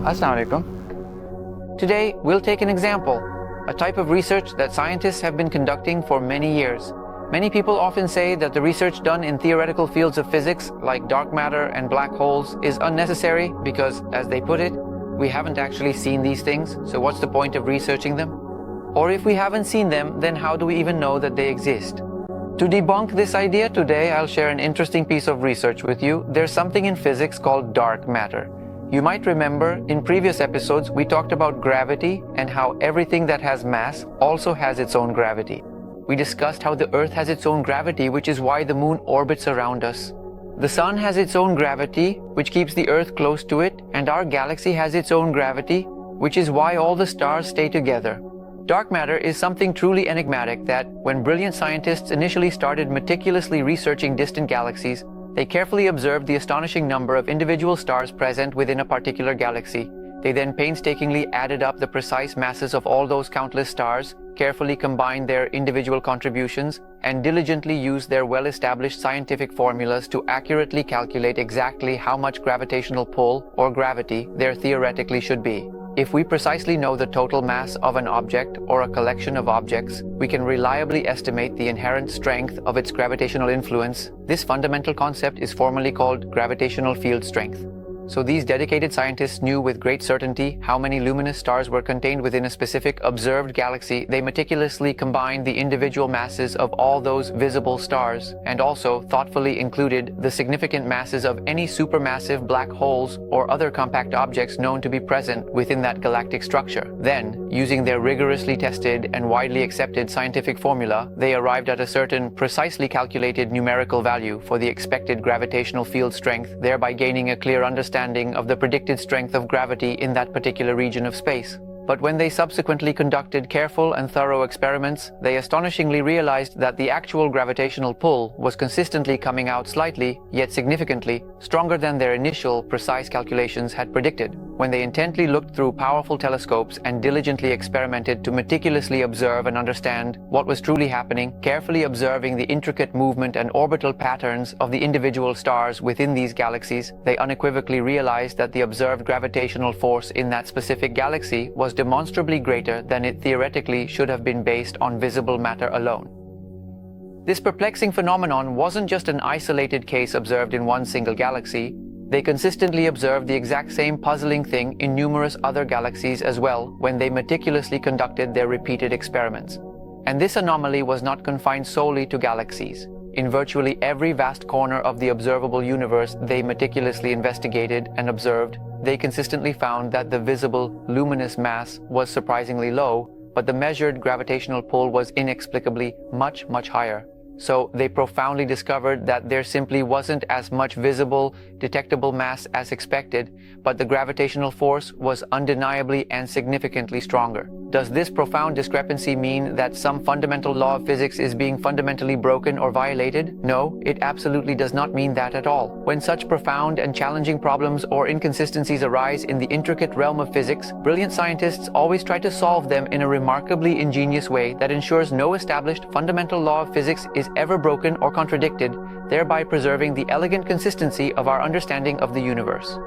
Assalamu alaikum. Today, we'll take an example, a type of research that scientists have been conducting for many years. Many people often say that the research done in theoretical fields of physics, like dark matter and black holes, is unnecessary because, as they put it, we haven't actually seen these things, so what's the point of researching them? Or if we haven't seen them, then how do we even know that they exist? To debunk this idea today, I'll share an interesting piece of research with you. There's something in physics called dark matter. You might remember in previous episodes we talked about gravity and how everything that has mass also has its own gravity. We discussed how the Earth has its own gravity, which is why the Moon orbits around us. The Sun has its own gravity, which keeps the Earth close to it, and our galaxy has its own gravity, which is why all the stars stay together. Dark matter is something truly enigmatic that, when brilliant scientists initially started meticulously researching distant galaxies, they carefully observed the astonishing number of individual stars present within a particular galaxy. They then painstakingly added up the precise masses of all those countless stars, carefully combined their individual contributions, and diligently used their well-established scientific formulas to accurately calculate exactly how much gravitational pull, or gravity, there theoretically should be. If we precisely know the total mass of an object or a collection of objects, we can reliably estimate the inherent strength of its gravitational influence. This fundamental concept is formally called gravitational field strength. So these dedicated scientists knew with great certainty how many luminous stars were contained within a specific observed galaxy. They meticulously combined the individual masses of all those visible stars, and also thoughtfully included the significant masses of any supermassive black holes or other compact objects known to be present within that galactic structure. Then, using their rigorously tested and widely accepted scientific formula, they arrived at a certain precisely calculated numerical value for the expected gravitational field strength, thereby gaining a clear understanding of the predicted strength of gravity in that particular region of space. But when they subsequently conducted careful and thorough experiments, they astonishingly realized that the actual gravitational pull was consistently coming out slightly, yet significantly, stronger than their initial precise calculations had predicted. When they intently looked through powerful telescopes and diligently experimented to meticulously observe and understand what was truly happening, carefully observing the intricate movement and orbital patterns of the individual stars within these galaxies, they unequivocally realized that the observed gravitational force in that specific galaxy was demonstrably greater than it theoretically should have been based on visible matter alone. This perplexing phenomenon wasn't just an isolated case observed in one single galaxy. They consistently observed the exact same puzzling thing in numerous other galaxies as well when they meticulously conducted their repeated experiments. And this anomaly was not confined solely to galaxies. In virtually every vast corner of the observable universe they meticulously investigated and observed, they consistently found that the visible, luminous mass was surprisingly low, but the measured gravitational pull was inexplicably much, much higher. So they profoundly discovered that there simply wasn't as much visible, detectable mass as expected, but the gravitational force was undeniably and significantly stronger. Does this profound discrepancy mean that some fundamental law of physics is being fundamentally broken or violated? No, it absolutely does not mean that at all. When such profound and challenging problems or inconsistencies arise in the intricate realm of physics, brilliant scientists always try to solve them in a remarkably ingenious way that ensures no established fundamental law of physics is ever broken or contradicted, thereby preserving the elegant consistency of our understanding of the universe.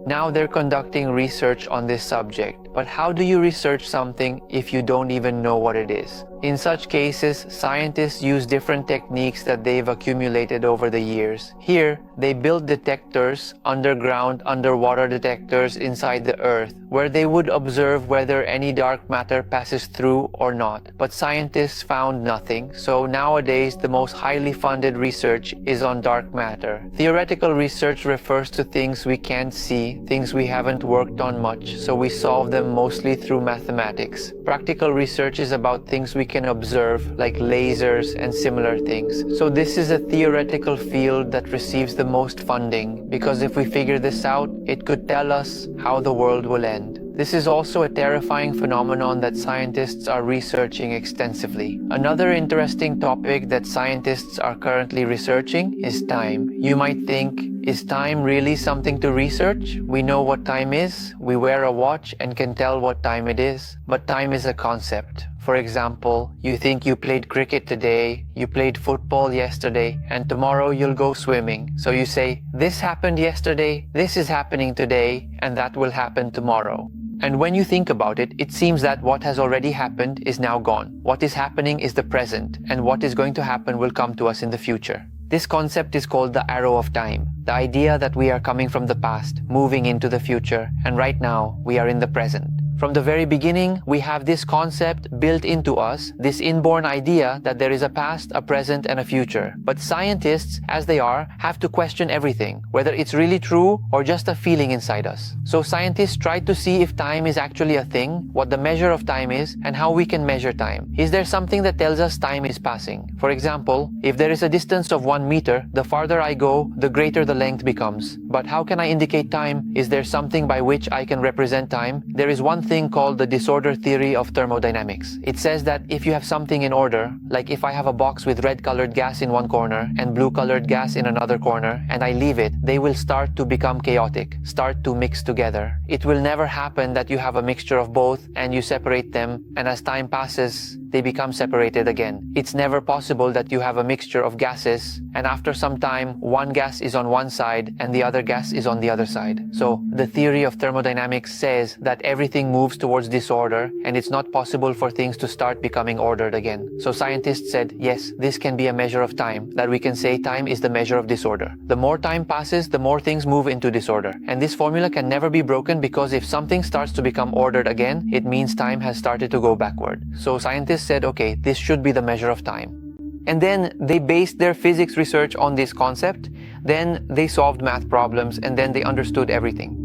Now they're conducting research on this subject, but how do you research something if you don't even know what it is? In such cases, scientists use different techniques that they've accumulated over the years. Here, they build detectors, underwater detectors inside the Earth, where they would observe whether any dark matter passes through or not. But scientists found nothing, so nowadays the most highly funded research is on dark matter. Theoretical research refers to things we can't see, things we haven't worked on much, so we solve them mostly through mathematics. Practical research is about things we can observe, like lasers and similar things. So this is a theoretical field that receives the most funding, because if we figure this out, it could tell us how the world will end. This is also a terrifying phenomenon that scientists are researching extensively. Another interesting topic that scientists are currently researching is time. You might think, Is time really something to research? We know what time is, we wear a watch and can tell what time it is, but time is a concept. For example, you think you played cricket today, you played football yesterday, and tomorrow you'll go swimming. So you say, this happened yesterday, this is happening today, and that will happen tomorrow. And when you think about it, it seems that what has already happened is now gone. What is happening is the present, and what is going to happen will come to us in the future. This concept is called the arrow of time, the idea that we are coming from the past, moving into the future, and right now we are in the present. From the very beginning, we have this concept built into us, this inborn idea that there is a past, a present, and a future. But scientists, as they are, have to question everything, whether it's really true or just a feeling inside us. So scientists try to see if time is actually a thing, what the measure of time is, and how we can measure time. Is there something that tells us time is passing? For example, if there is a distance of 1 meter, the farther I go, the greater the length becomes. But how can I indicate time? Is there something by which I can represent time? There is one thing called the disorder theory of thermodynamics. It says that if you have something in order, like if I have a box with red-colored gas in one corner and blue-colored gas in another corner, and I leave it, they will start to become chaotic, start to mix together. It will never happen that you have a mixture of both and you separate them, and as time passes, they become separated again. It's never possible that you have a mixture of gases, and after some time, one gas is on one side and the other gas is on the other side. So the theory of thermodynamics says that everything moves towards disorder, and it's not possible for things to start becoming ordered again. So scientists said, yes, this can be a measure of time, that we can say time is the measure of disorder. The more time passes, the more things move into disorder. And this formula can never be broken, because if something starts to become ordered again, it means time has started to go backward. So scientists said, okay, this should be the measure of time. And then they based their physics research on this concept. Then they solved math problems, and then they understood everything.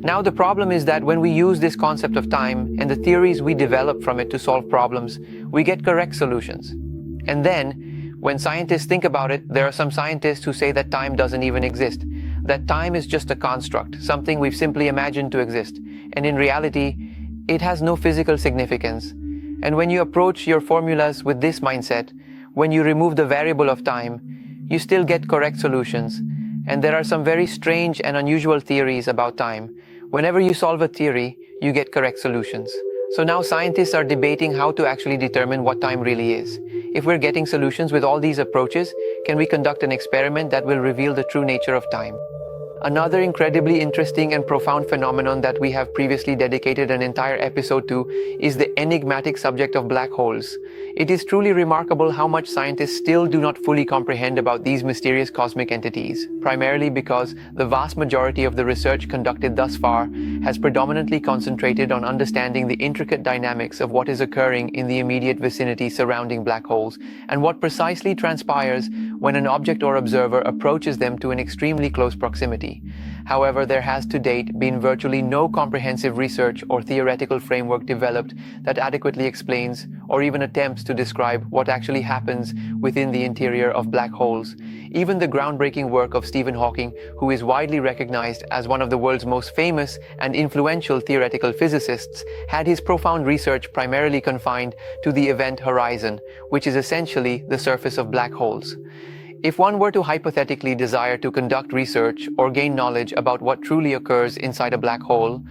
Now the problem is that when we use this concept of time and the theories we develop from it to solve problems, we get correct solutions. And then, when scientists think about it, there are some scientists who say that time doesn't even exist, that time is just a construct, something we've simply imagined to exist, and in reality, it has no physical significance. And when you approach your formulas with this mindset, when you remove the variable of time, you still get correct solutions. And there are some very strange and unusual theories about time. Whenever you solve a theory, you get correct solutions. So now scientists are debating how to actually determine what time really is. If we're getting solutions with all these approaches, can we conduct an experiment that will reveal the true nature of time? Another incredibly interesting and profound phenomenon that we have previously dedicated an entire episode to is the enigmatic subject of black holes. It is truly remarkable how much scientists still do not fully comprehend about these mysterious cosmic entities, primarily because the vast majority of the research conducted thus far has predominantly concentrated on understanding the intricate dynamics of what is occurring in the immediate vicinity surrounding black holes, and what precisely transpires when an object or observer approaches them to an extremely close proximity. However, there has to date been virtually no comprehensive research or theoretical framework developed that adequately explains or even attempts to describe what actually happens within the interior of black holes. Even the groundbreaking work of Stephen Hawking, who is widely recognized as one of the world's most famous and influential theoretical physicists, had his profound research primarily confined to the event horizon, which is essentially the surface of black holes. If one were to hypothetically desire to conduct research or gain knowledge about what truly occurs inside a black hole,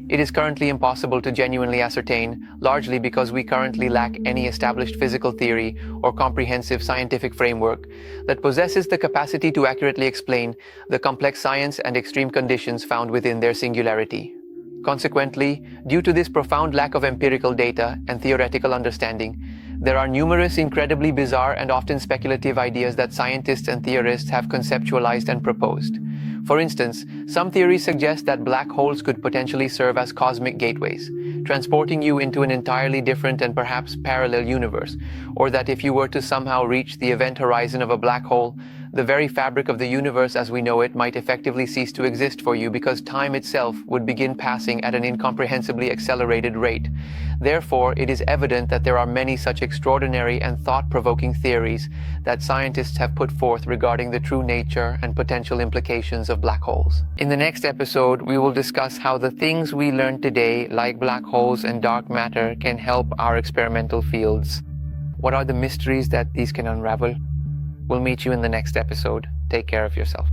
it is currently impossible to genuinely ascertain, largely because we currently lack any established physical theory or comprehensive scientific framework that possesses the capacity to accurately explain the complex science and extreme conditions found within their singularity. Consequently, due to this profound lack of empirical data and theoretical understanding, there are numerous incredibly bizarre and often speculative ideas that scientists and theorists have conceptualized and proposed. For instance, some theories suggest that black holes could potentially serve as cosmic gateways, transporting you into an entirely different and perhaps parallel universe, or that if you were to somehow reach the event horizon of a black hole, the very fabric of the universe as we know it might effectively cease to exist for you, because time itself would begin passing at an incomprehensibly accelerated rate. Therefore, it is evident that there are many such extraordinary and thought-provoking theories that scientists have put forth regarding the true nature and potential implications of black holes. In the next episode, we will discuss how the things we learned today, like black holes and dark matter, can help our experimental fields. What are the mysteries that these can unravel? We'll meet you in the next episode. Take care of yourself.